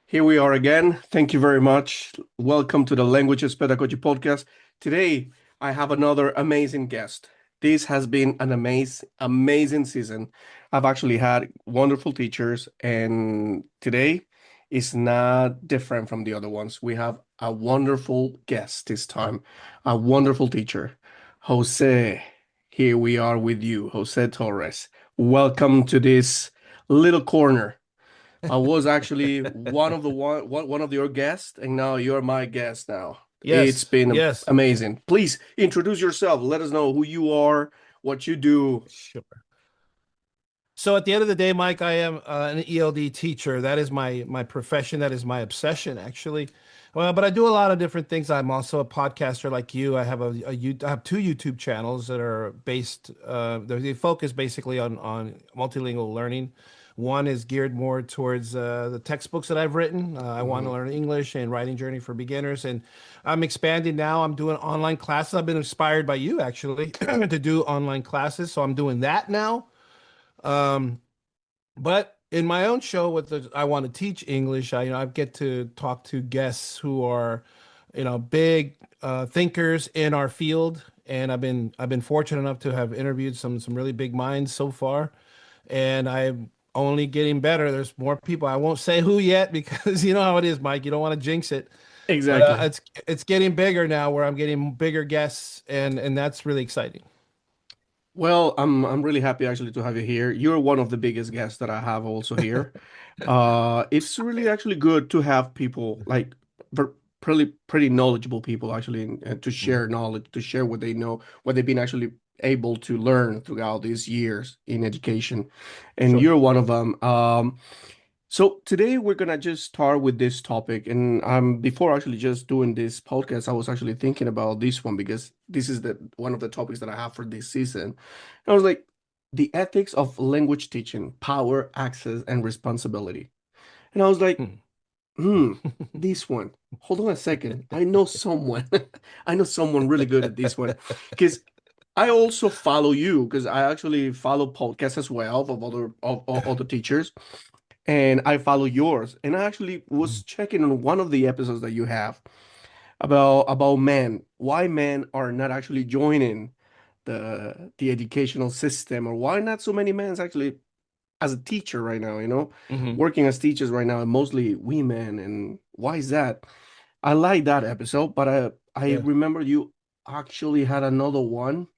Here we are again. Thank you very much. Welcome to the Languages Pedagogy Podcast. Today, I have another amazing guest. This has been an amazing season. I've actually had wonderful teachers, and today is not different from the other ones. We have a wonderful guest this time, a wonderful teacher, Jose. Here we are with you, Jose Torres. Welcome to this little corner. I was actually one of your guests, and now you're my guest now. It's Yes, been yes, amazing. Please introduce yourself. Let us know who you are, what you do. sure. So at the end of the day, Mike, I am an ELD teacher. That is my profession. That is my obsession, actually. Well, but I do a lot of different things. I'm also a podcaster like you. I have two YouTube channels that are based. They focus basically on multilingual learning. One is geared more towards the textbooks that I've written. I want to Mhm. learn English and writing journey for beginners, and I'm expanding now. I'm doing online classes. I've been inspired by you actually to do online classes, so I'm doing that now. Um, but in my own show, I want to teach English. I get to talk to guests who are, big thinkers in our field, and I've been fortunate enough to have interviewed some really big minds so far, and I'm only getting better. There's more people. I won't say who yet because you know how it is, Mike. You don't want to jinx it, but Exactly. it's getting bigger now, where I'm getting bigger guests, and that's really exciting. Well, I'm really happy actually to have you here. You're one of the biggest guests that I have also here. It's really actually good to have people like pretty knowledgeable people actually to Mhm. share knowledge, to share what they know, what they've been actually able to learn throughout these years in education. And Sure. you're one of them. So today we're gonna just start with this topic, and before actually just doing this podcast, I was actually thinking about this one because this is the one of the topics that I have for this season. And I was like, the ethics of language teaching, power, access, and responsibility. And I was like, Hmm. hmm, this one. Hold on a second. I know someone. I know someone really good at this one because I also follow you because I actually follow podcasts as well of other teachers and I follow yours. And I actually was checking on one of the episodes that you have about men, why men are not actually joining the educational system, or why not so many men actually as a teacher right now, Hmm. working as teachers right now, and mostly women, and why is that? I like that episode, but I Yeah. remember you actually had another one.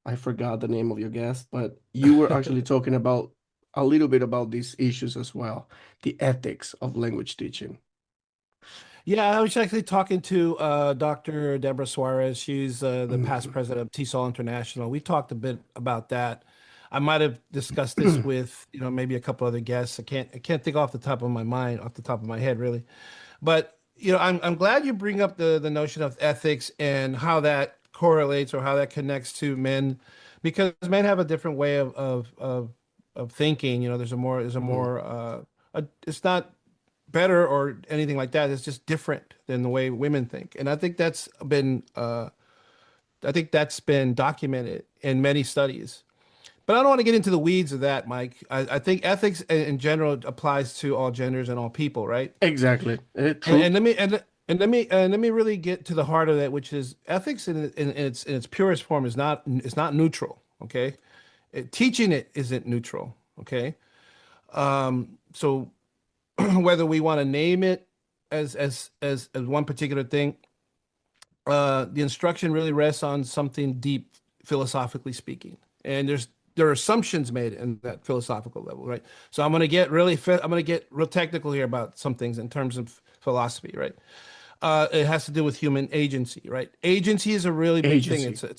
I forgot the name of your guest, but you were actually talking about a little bit about these issues as well, the ethics of language teaching. Yeah, I was actually talking to Dr. Deborah Suarez. She's the past Mhm. president of TESOL International. We talked a bit about that. I might have discussed this with, maybe a couple other guests. I can't think off the top of my mind, off the top of my head, really. But, I'm glad you bring up the notion of ethics and how that correlates or how that connects to men, because men have a different way of thinking. There's a Mhm. more it's not better or anything like that. It's just different than the way women think. And I think that's been documented in many studies. But I don't want to get into the weeds of that, Mike. I think ethics in general applies to all genders and all people, right? Exactly. And, True. and let me let me really get to the heart of that, which is ethics in its purest form is not neutral. Okay, teaching it isn't neutral. Okay, so whether we want to name it as one particular thing, the instruction really rests on something deep, philosophically speaking, and there are assumptions made in that philosophical level, right? So I'm gonna get real technical here about some things in terms of philosophy, right? It has to do with human agency, right? Agency is a really big thing. Agency.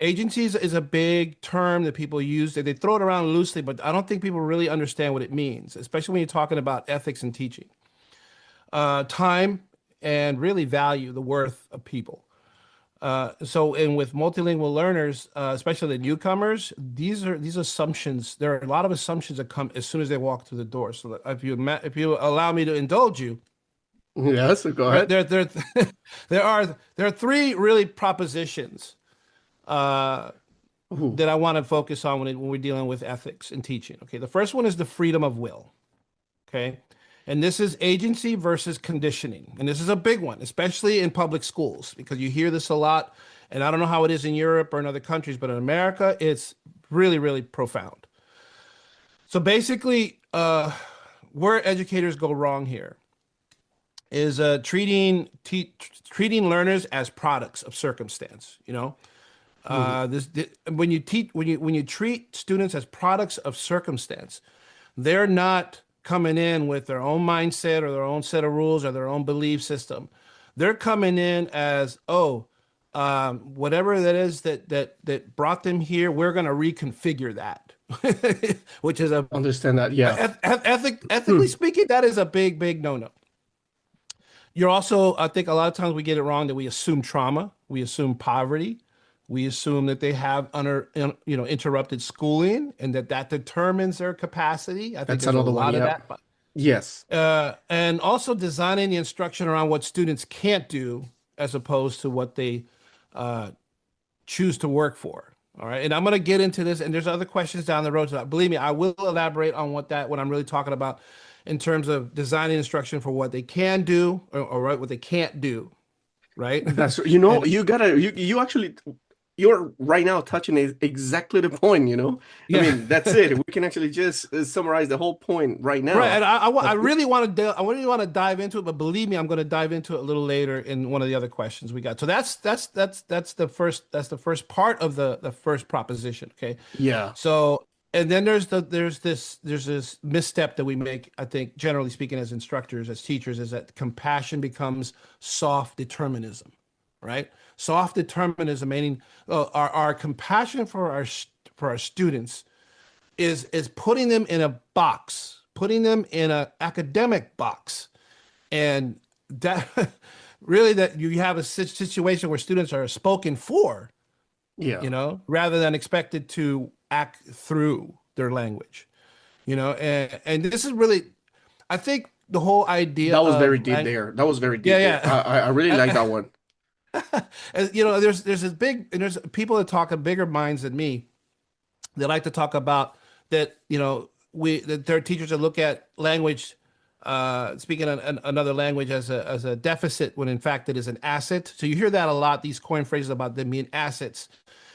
Agency is a big term that people use. They throw it around loosely, but I don't think people really understand what it means, especially when you're talking about ethics and teaching. Time and really value the worth of people. And with multilingual learners, especially the newcomers, these assumptions. There are a lot of assumptions that come as soon as they walk through the door. So if you allow me to indulge you, Yes, so go there ahead. there there there are three really propositions uh, Ooh. that I want to focus on when we're dealing with ethics and teaching. Okay, the first one is the freedom of will. Okay, And this is agency versus conditioning. And this is a big one, especially in public schools, because you hear this a lot. And I don't know how it is in Europe or in other countries, but in America, it's really, really profound. So basically, where educators go wrong here is treating learners as products of circumstance. When you treat students as products of circumstance, they're not coming in with their own mindset or their own set of rules or their own belief system. They're coming in as, whatever that is that brought them here, we're going to reconfigure that, which is Understand that. Yeah. ethically speaking, that is a big no-no. You're also, I think a lot of times we get it wrong that we assume trauma, we assume poverty, we assume that they have interrupted schooling and that determines their capacity. I think That's there's a another one. lot of Yeah. that. Yes. And also designing the instruction around what students can't do as opposed to what they choose to work for. All right. And I'm going to get into this, and there's other questions down the road. So believe me, I will elaborate on what I'm really talking about in terms of designing instruction for what they can do or what they can't do. Right. That's, And you actually, you're right now touching exactly the point, I yeah. mean, that's it. We can actually just summarize the whole point right Right, now. and I really want to dive into it, but believe me, I'm going to dive into it a little later in one of the other questions we got. So that's the first part of the first proposition. Okay, Yeah. so and then there's this misstep that we make, I think, generally speaking, as instructors, as teachers, is that compassion becomes soft determinism, right? Soft determinism meaning our compassion for our students is putting them in a box, putting them in an academic box, and that really that you have a situation where students are spoken for, Yeah. rather than expected to act through their language, and this is really, I think the whole idea That was very of deep there. That was very yeah, deep there. yeah. I really like that one. There's this big, and there's people that talk of bigger minds than me that like to talk about that, that there are teachers that look at language, speaking another language as a deficit when in fact it is an asset. So you hear that a lot, these coin phrases about them being assets.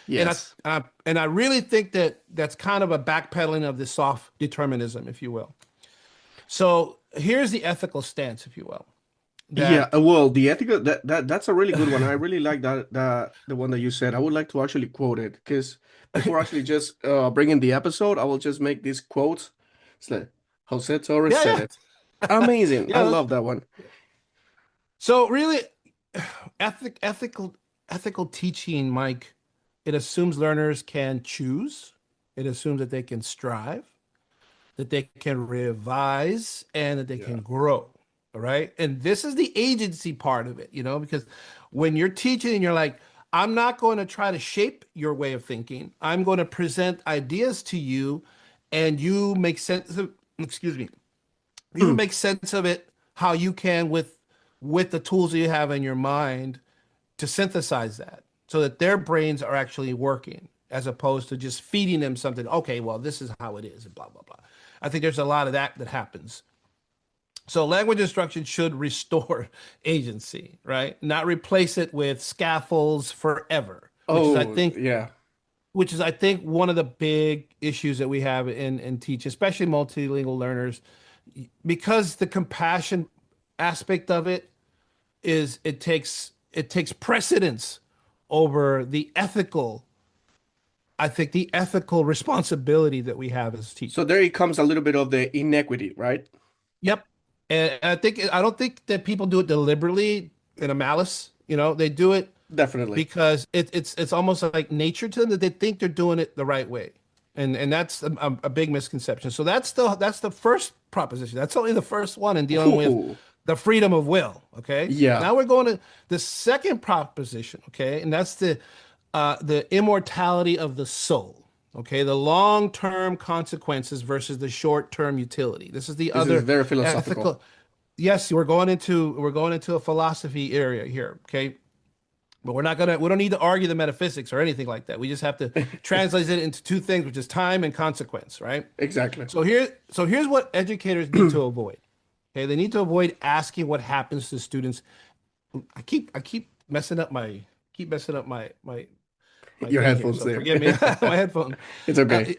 Yes. And I really think that that's kind of a backpedaling of the soft determinism, if you will. So here's the ethical stance, if you will. Yeah, well, the ethical that's a really good one. I really like that the one that you said. I would like to actually quote it because before actually just bringing the episode, I will just make these quotes. It's like Jose Torres said Yeah, it. Amazing. I yeah. love that one. So really, ethical teaching, Mike, it assumes learners can choose. It assumes that they can strive, that they can revise, and that they can grow. All right. And this is the agency part of it, because when you're teaching and you're like, I'm not going to try to shape your way of thinking. I'm going to present ideas to you and you make sense of, excuse me, you make sense of it how you can with the tools that you have in your mind to synthesize that so that their brains are actually working as opposed to just feeding them something. Okay, well, this is how it is and blah, blah, blah. I think there's a lot of that happens. So language instruction should restore agency, right? Not replace it with scaffolds forever, which is I think one of the big issues that we have in teach, especially multilingual learners, because the compassion aspect of it is it takes precedence over the ethical, I think the ethical responsibility that we have as teachers. So there it comes a little bit of the inequity, right? Yep. And I don't think that people do it deliberately in a malice. They do it Definitely. because it's almost like nature to them that they think they're doing it the right way, and that's a big misconception. So that's the first proposition. That's only the first one in dealing with the freedom of will. Okay. Yeah. Now we're going to the second proposition. Okay, and that's the immortality of the soul. Okay, the long-term consequences versus the short-term utility. This is the other is very philosophical. Yes, we're going into a philosophy area here. Okay, but we don't need to argue the metaphysics or anything like that. We just have to translate it into two things, which is time and consequence, right? Exactly. So here's what educators need to avoid. Okay, they need to avoid asking what happens to students. I keep messing up my Your thing here, headphones so there. forgive me. My headphone. It's Uh, okay.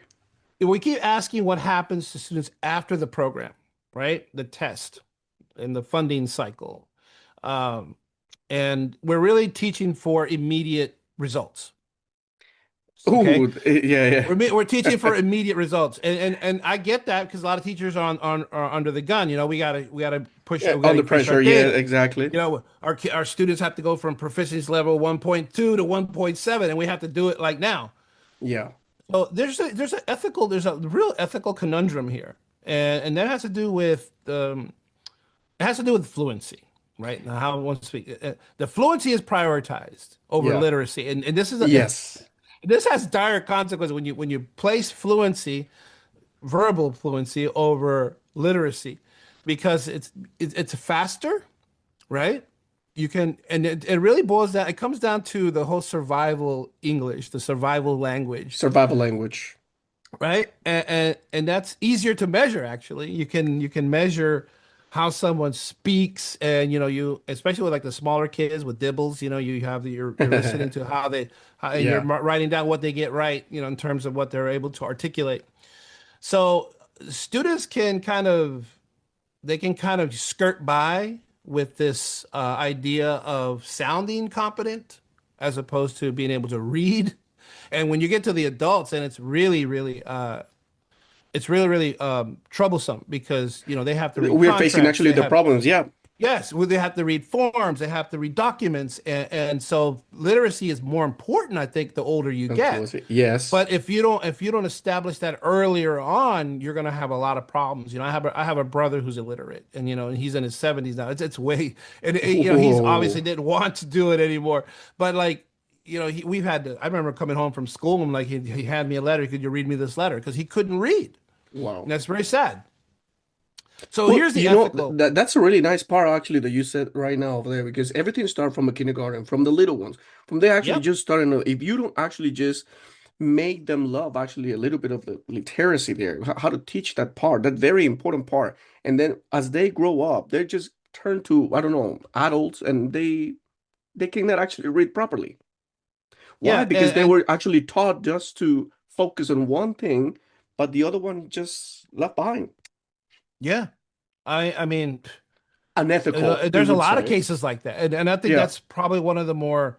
we keep asking what happens to students after the program, right? The test and the funding cycle. Um, and we're really teaching for immediate results. Okay. Ooh, yeah, We're teaching yeah. for immediate results. And I get that because a lot of teachers are are under the gun. You know, Yeah, we gotta under increase our pressure. Yeah, data. exactly. You know, our students have to go from proficiency level 1.2 to 1.7, and we have to do it like now. Yeah. So there's a real ethical conundrum here, and that has to do with it has to do with fluency, right? Now, how one speak. The fluency is prioritized over Yeah. literacy, and Yes. this has dire consequences when you place fluency, verbal fluency over literacy, because it's faster, right? You can, and it really boils down. It comes down to the whole survival English, the survival language, Survival language. right? And that's easier to measure actually. You can measure how someone speaks, and you especially with like the smaller kids with dibbles, you're listening to and you're Yeah. writing down what they get right, in terms of what they're able to articulate. So students can kind of skirt by with this idea of sounding competent as opposed to being able to read. And when you get to the adults, and it's really, really troublesome because they have to read We're facing contracts. actually They the have problems. Yeah. Yes, well, they have to read forms. They have to read documents, and so literacy is more important, I think, the older you get. Influence. Yes. But if you don't establish that earlier on, you're gonna have a lot of problems. I have a brother who's illiterate, and he's in his 70s now. It's way, and he's obviously Whoa. didn't want to do it anymore. But like, we've had to. I remember coming home from school and like he had me a letter. Could you read me this letter? Because he couldn't read, and Wow. that's very sad. So Well, here's the ethical. that's a really nice part actually that you said right now over there because everything starts from a kindergarten, from the little ones, from they actually Yep. just starting to, if you don't actually just make them love actually a little bit of the literacy there, how to teach that part, that very important part. And then as they grow up, they just turn to, I don't know, adults and they cannot actually read properly. Why? Yeah, Because they were actually taught just to focus on one thing, but the other one just left behind. yeah. I mean, Unethical, we there's a would lot of say. cases like that, and I think Yeah, that's probably one of the more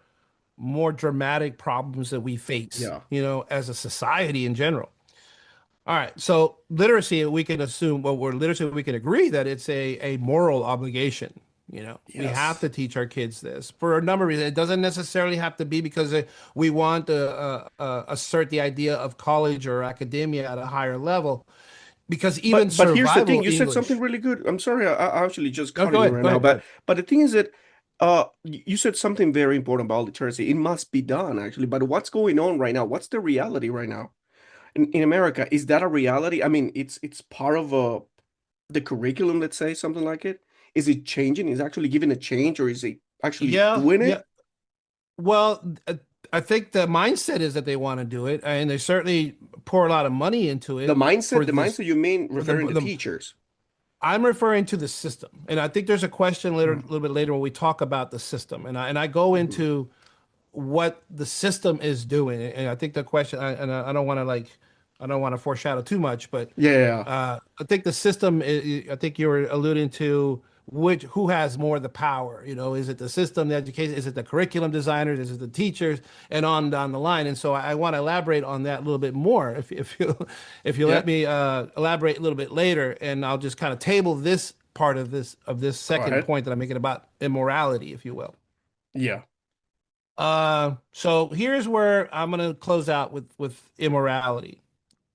dramatic problems that we face, yeah. as a society in general. All right, so literacy, we can assume, well, we're literacy, we can agree that it's a moral obligation. We have Yes. to teach our kids this for a number of reasons. It doesn't necessarily have to be because we want to assert the idea of college or academia at a higher level, because even But here's the thing. survival You said something English. really good. I'm sorry, I actually just No, cutting go you ahead, right go now. ahead, go ahead. But the thing is that you said something very important about literacy. It must be done actually. But what's going on right now? What's the reality right now in America? Is that a reality? I mean, it's part of the curriculum, let's say, something like it. Is it changing? Is it actually giving a change, or is it actually Yeah, doing yeah. it? Well, I think the mindset is that they want to do it, and they certainly pour a lot of money into The it mindset, for the this. mindset you mean For the referring to the teachers. I'm referring to the system, and I think there's a question later, a Mhm, little bit later, when we talk about the system, and I go mhm. into what the system is doing, and I think the question, I don't want to I don't want to foreshadow too much, but Yeah, I think the system. I think you were alluding to who has more of the power. Is it the system, the education? Is it the curriculum designers? Is it the teachers? And on down the line. And so I want to elaborate on that a little bit more, if you if you let yeah. me elaborate a little bit later, and I'll just kind of table this part of this Go second ahead. point that I'm making about immorality, if you will. Yeah. So here's where I'm gonna close out with immorality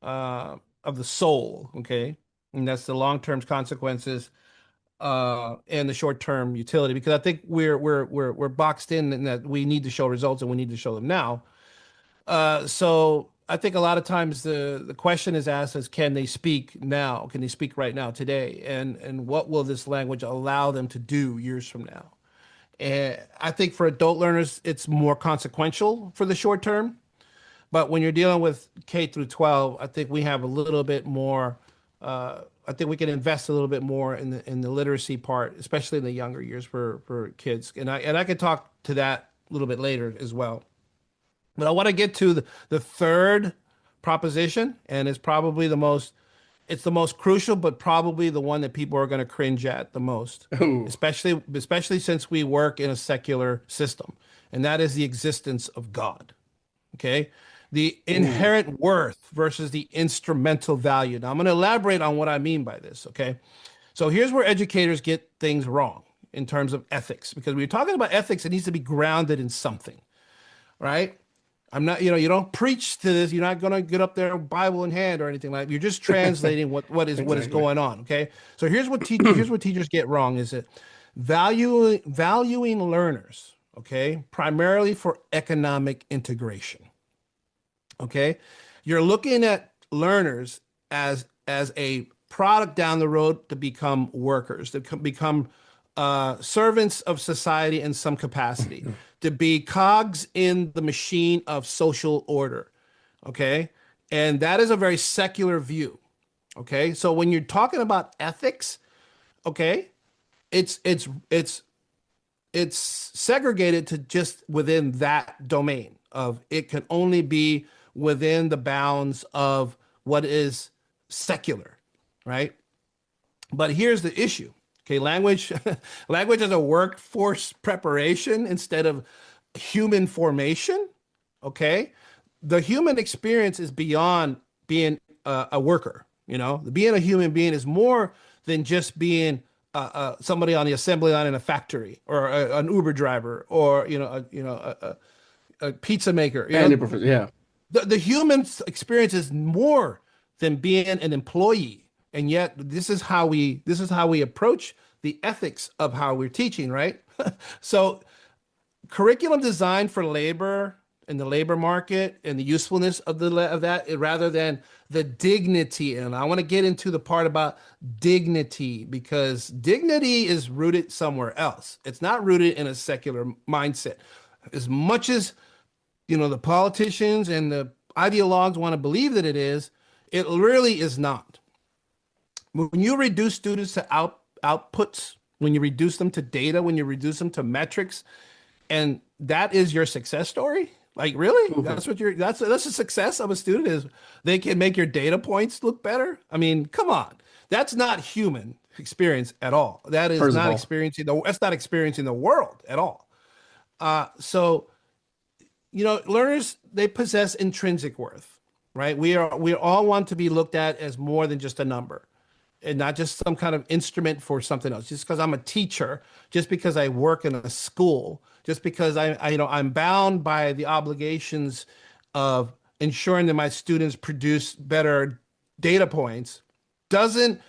of the soul. Okay, and that's the long-term consequences and the short-term utility, because I think we're boxed in that we need to show results and we need to show them now. So I think a lot of times the question is asked as, can they speak now? Can they speak right now, today? And what will this language allow them to do years from now? And I think for adult learners, it's more consequential for the short term. But when you're dealing with K through 12, I think we have a little bit more I think we can invest a little bit more in the literacy part, especially in the younger years for kids. And I could talk to that a little bit later as well. But I want to get to the third proposition, and it's the most crucial, but probably the one that people are going to cringe at the most, Ooh. especially since we work in a secular system, and that is the existence of God. Okay. The Ooh. inherent worth versus the instrumental value. Now, I'm going to elaborate on what I mean by this. Okay. So here's where educators get things wrong in terms of ethics, because when you're talking about ethics, it needs to be grounded in something, right? I'm not, you don't preach to this. You're not going to get up there, Bible in hand or anything like that. You're just translating what is Exactly. going on. Okay. So here's what teachers get wrong is that valuing learners, okay, primarily for economic integration. Okay. You're looking at learners as a product down the road to become workers, to become servants of society in some capacity, to be cogs in the machine of social order. Okay. And that is a very secular view. Okay. So when you're talking about ethics, okay, it's it's segregated to just within that domain of it can only be within the bounds of what is secular, right? But here's the issue. Okay, language language is a workforce preparation instead of human formation. Okay, the human experience is beyond being a worker. Being a human being is more than just being somebody on the assembly line in a factory, or an Uber driver, or a pizza maker. Any professor, yeah. The human experience is more than being an employee, and yet this is how we approach the ethics of how we're teaching, right? So curriculum designed for labor and the labor market and the usefulness of that, rather than the dignity. And I want to get into the part about dignity, because dignity is rooted somewhere else. It's not rooted in a secular mindset. As much as the politicians and the ideologues want to believe that it really is not. When you reduce students to outputs, when you reduce them to data, when you reduce them to metrics, and that is your success story, like, really? Mhm. That's a success of a student, is they can make your data points look better? I mean, come on. That's not human experience at all. First of all, That's not experiencing the world at all. So learners, they possess intrinsic worth, right? We all want to be looked at as more than just a number, and not just some kind of instrument for something else. Just because I'm a teacher, just because I work in a school, just because I'm bound by the obligations of ensuring that my students produce better data points, doesn't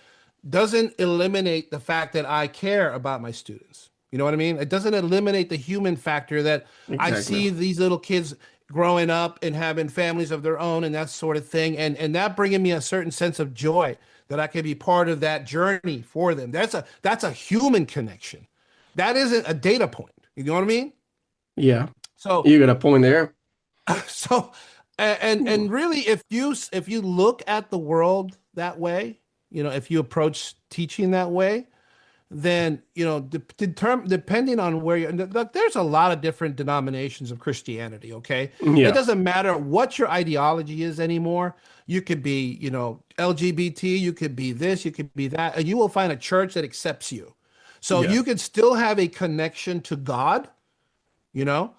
eliminate the fact that I care about my students. You know what I mean? It doesn't eliminate the human factor that I exactly. see these little kids growing up and having families of their own and that sort of thing. And that bringing me a certain sense of joy that I can be part of that journey for them. That's a human connection. That isn't a data point. You know what I mean? Yeah, So you got a point there. so and Ooh. really, if you look at the world that way, if you approach teaching that way, then depending on where you're, look, there's a lot of different denominations of Christianity. Okay, it Yeah, doesn't matter what your ideology is anymore. You could be LGBT, you could be this, you could be that, and you will find a church that accepts you. So yeah. you could still have a connection to God. you know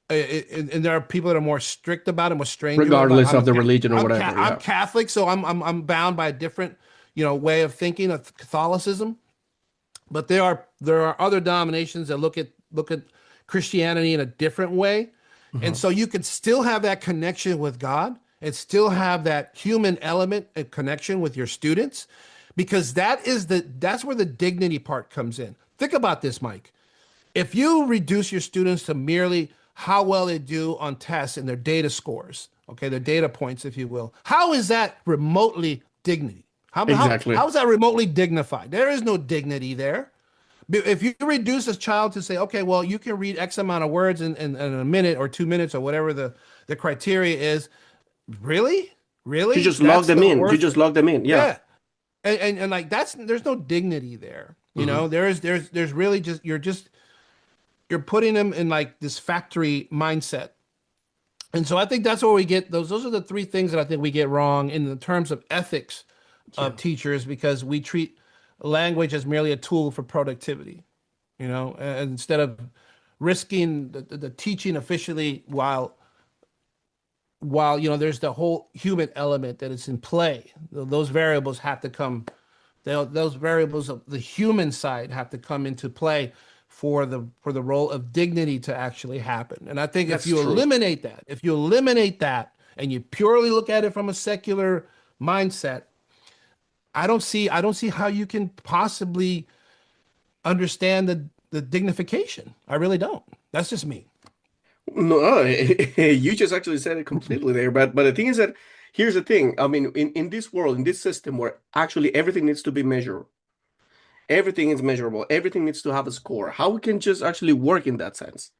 and there are people that are more strict about it, more stringent. Like Regardless of the religion or whatever. I'm Yeah. Catholic, so I'm bound by a different way of thinking of Catholicism. But there are other denominations that look at Christianity in a different way. And Mhm. so you can still have that connection with God and still have that human element and connection with your students, because that's where the dignity part comes in. Think about this, Mike. If you reduce your students to merely how well they do on tests and their data scores, okay, their data points, if you will, how is that remotely dignity? Exactly. How is that remotely dignified? There is no dignity there. If you reduce a child to say, okay, well, you can read X amount of words in a minute or 2 minutes or whatever the criteria is, really? You Really? just log That's them the in. You worth? just log them in. Yeah. Yeah. and like that's there's no dignity there. You Hmm. know, there's really just you're putting them in like this factory mindset. And so I think that's where we get those are the three things that I think we get wrong in the terms of ethics Yeah, of teachers because we treat language as merely a tool for productivity, you know, and instead of risking the teaching officially while you know there's the whole human element that is in play. Those variables have to come. Those variables of the human side have to come into play for the role of dignity to actually happen. And I think that's true. if you eliminate that, and you purely look at it from a secular mindset, I don't see how you can possibly understand the dignification. I really don't. That's just me. No, you just actually said it completely there. But the thing is that here's the thing. I mean, in this world, in this system where actually everything needs to be measured, everything is measurable, everything needs to have a score. How we can just actually work in that sense?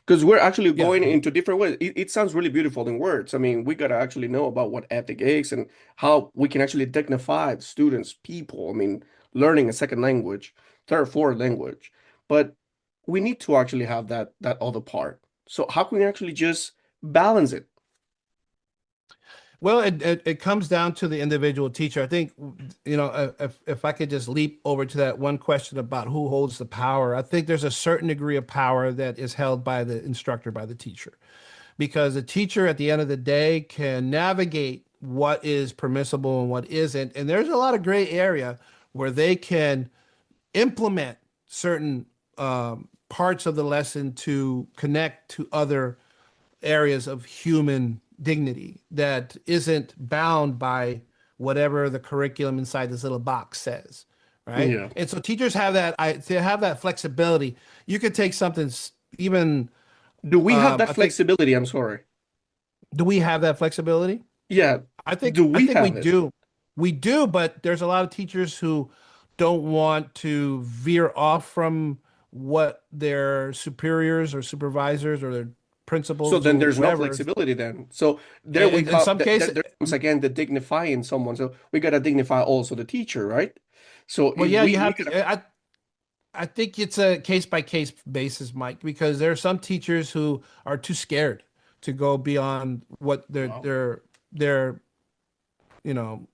Because we're actually Yeah. going into different ways. It sounds really beautiful in words. I mean, we gotta actually know about what ethic is and how we can actually dignify students, people. I mean, learning a second language, third, fourth language. But we need to actually have that other part. So how can we actually just balance it? Well, it comes down to the individual teacher. I think, you know, if I could just leap over to that one question about who holds the power, I think there's a certain degree of power that is held by the instructor, by the teacher, because the teacher at the end of the day can navigate what is permissible and what isn't. And there's a lot of gray area where they can implement certain parts of the lesson to connect to other areas of human dignity that isn't bound by whatever the curriculum inside this little box says, right? Yeah. And so teachers have to have that flexibility. You could take something even Do we have that I think flexibility? I'm sorry. do we have that flexibility? Yeah. Do I we think we have it? do. We do, but there's a lot of teachers who don't want to veer off from what their superiors or supervisors or their So principals then or there's no whoever. flexibility then. So there we In come some cases, there comes again the dignifying someone. So we gotta dignify also the teacher, right? So well, if yeah, you we have gotta to. I think it's a case by case basis, Mike, because there are some teachers who are too scared to go beyond what wow. their you know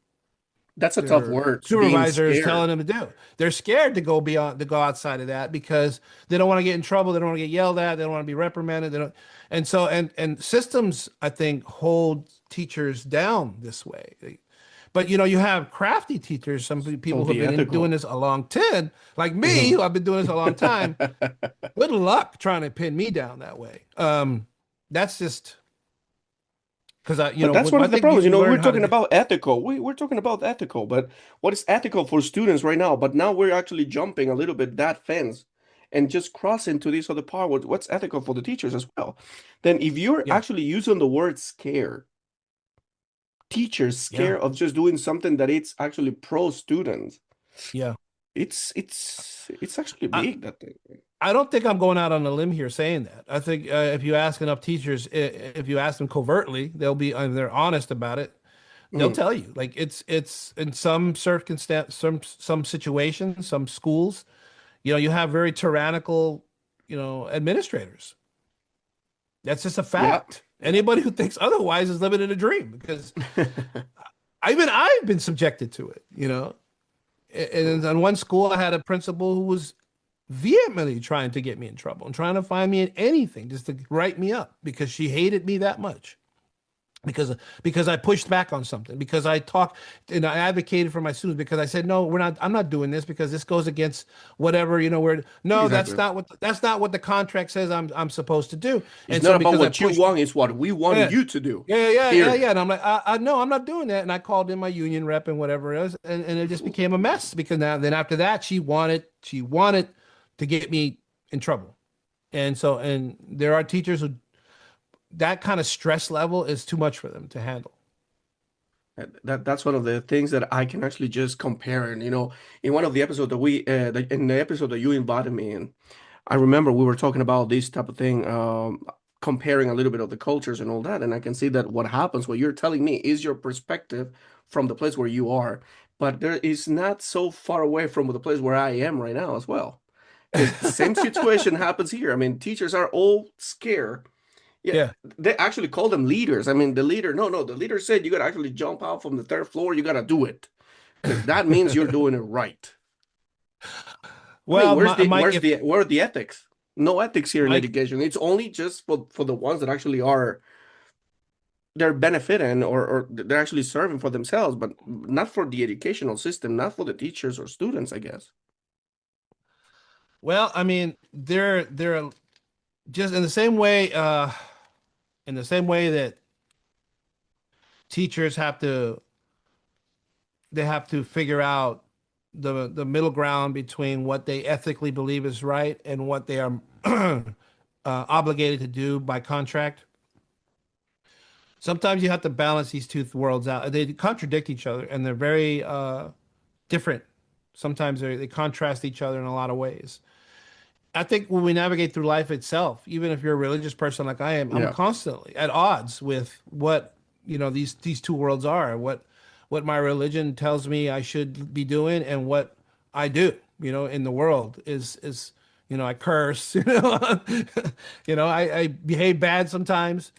That's a tough their word, being supervisor is scared. telling them to do. They're scared to go outside of that because they don't want to get in trouble. They don't want to get yelled at. They don't want to be reprimanded. They don't, and so and systems I think hold teachers down this way. But you know, you have crafty teachers, some So people who have the been doing ethical. this a long time, like me, Mhm. who I've been doing this a long time. Good luck trying to pin me down that way. That's just because I, you But know, that's one I of the think problems. You you know, we're learn how to talking do. about ethical. We're talking about ethical, but what is ethical for students right now? But now we're actually jumping a little bit that fence and just crossing to this other part. What's ethical for the teachers as well? Then if you're Yeah, actually using the word scare, teachers yeah, scared of just doing something that it's actually pro students, yeah. it's actually I, big that thing. I don't think I'm going out on a limb here saying that. I think if you ask enough teachers, if you ask them covertly, they'll be, they're honest about it. They'll Mhm. tell you, like it's in some circumstance, some situations, some schools, you know, you have very tyrannical, you know, administrators. That's just a Yeah. fact. Anybody who thinks otherwise is living in a dream because I've been subjected to it, you know. And True. on one school, I had a principal who was vehemently trying to get me in trouble and trying to find me in anything just to write me up because she hated me that much. Because I pushed back on something, because I talked and I advocated for my students, because I said, no, we're not, I'm not doing this because this goes against whatever, you know, where no, Exactly. that's not what the contract says I'm supposed to do. It's And not so about because I what you pushed want, it's what we want yeah, you to do. yeah. Period. And I'm like, no, I'm not doing that. And I called in my union rep and whatever it is, and it just became a mess because now then after that she wanted to get me in trouble. And so and there are teachers who that kind of stress level is too much for them to handle. That's one of the things that I can actually just compare. And you know, in one of the episodes that in the episode that you invited me in, I remember we were talking about this type of thing, comparing a little bit of the cultures and all that. And I can see that what happens, what you're telling me is your perspective from the place where you are. but there is not so far away from the place where I am right now as well. Because the same situation happens here. I mean, teachers are all scared. Yeah, Yeah. they actually call them leaders. I mean, the leader, no, the leader said you got to actually jump out from the third floor. You got to do it because that means you're doing it right. I mean, Well, Mike, where are the ethics? No ethics here in Mike, education. It's only just for the ones that actually are they're benefiting or they're actually serving for themselves, but not for the educational system, not for the teachers or students, I guess. well, I mean, they're just in the same way that teachers have to figure out the middle ground between what they ethically believe is right and what they are obligated to do by contract. Sometimes you have to balance these two worlds out. They contradict each other, and they're very different. Sometimes they contrast each other in a lot of ways. I think when we navigate through life itself, even if you're a religious person like I am, I'm Yeah. constantly at odds with what, these two worlds are, what my religion tells me I should be doing and what I do, in the world is, I curse, I behave bad sometimes.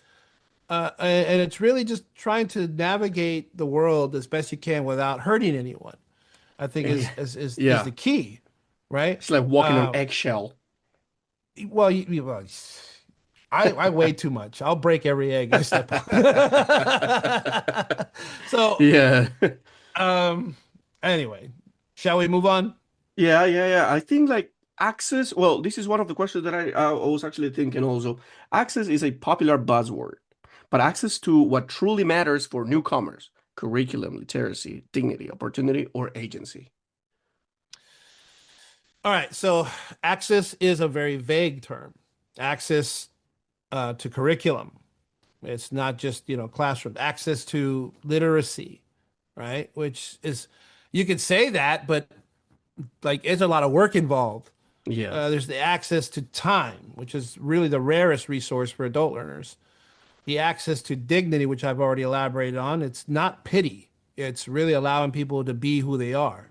And it's really just trying to navigate the world as best you can without hurting anyone. I think is Yeah. the key, right? It's like walking on Uh, eggshell. well, well, I weigh too much. I'll break every egg I step on. So, Yeah. um, anyway, shall we move on? Yeah. I think like access, well, this is one of the questions that I was actually thinking also. Access is a popular buzzword, but access to what truly matters for newcomers, curriculum, literacy, dignity, opportunity, or agency. All right. So, access is a very vague term. Access to curriculum. It's not just, classroom. Access to literacy, right? Which is, you could say that, but like, it's a lot of work involved. Yes. There's the access to time, which is really the rarest resource for adult learners. The access to dignity, which I've already elaborated on. It's not pity. It's really allowing people to be who they are.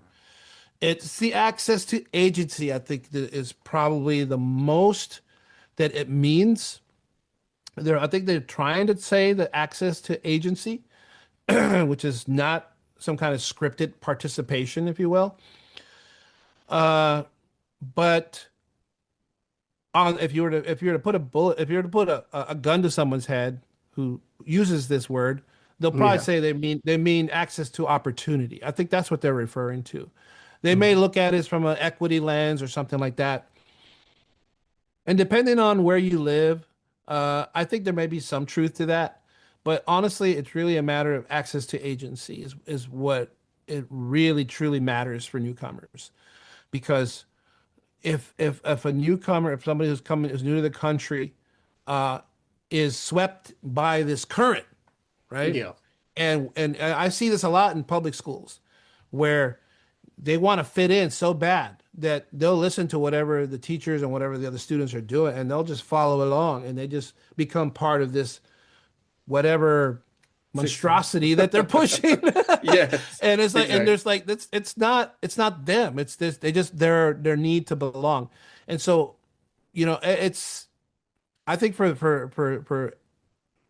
It's the access to agency, I think, that is probably the most that it means. I think they're trying to say the access to agency, which is not some kind of scripted participation, if you will. But on if you were to put a bullet if you were to put a gun to someone's head who uses this word, they'll probably Yeah. say they mean access to opportunity. I think that's what they're referring to. They may Mhm. look at it from an equity lens or something like that. And depending on where you live, I think there may be some truth to that. But honestly, it's really a matter of access to agency is what it really truly matters for newcomers. Because if a newcomer, if somebody who's new to the country, uh, is swept by this current, right? Yeah. And I see this a lot in public schools, where they want to fit in so bad that they'll listen to whatever the teachers and whatever the other students are doing, and they'll just follow along, and they just become part of this whatever System. monstrosity that they're pushing. Yes, And it's like, and exactly. there's like, it's not them. It's this, they just, their need to belong. And so, it's, I think for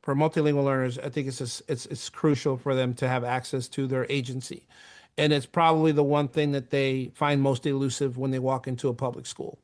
multilingual learners, I think it's crucial for them to have access to their agency. And it's probably the one thing that they find most elusive when they walk into a public school.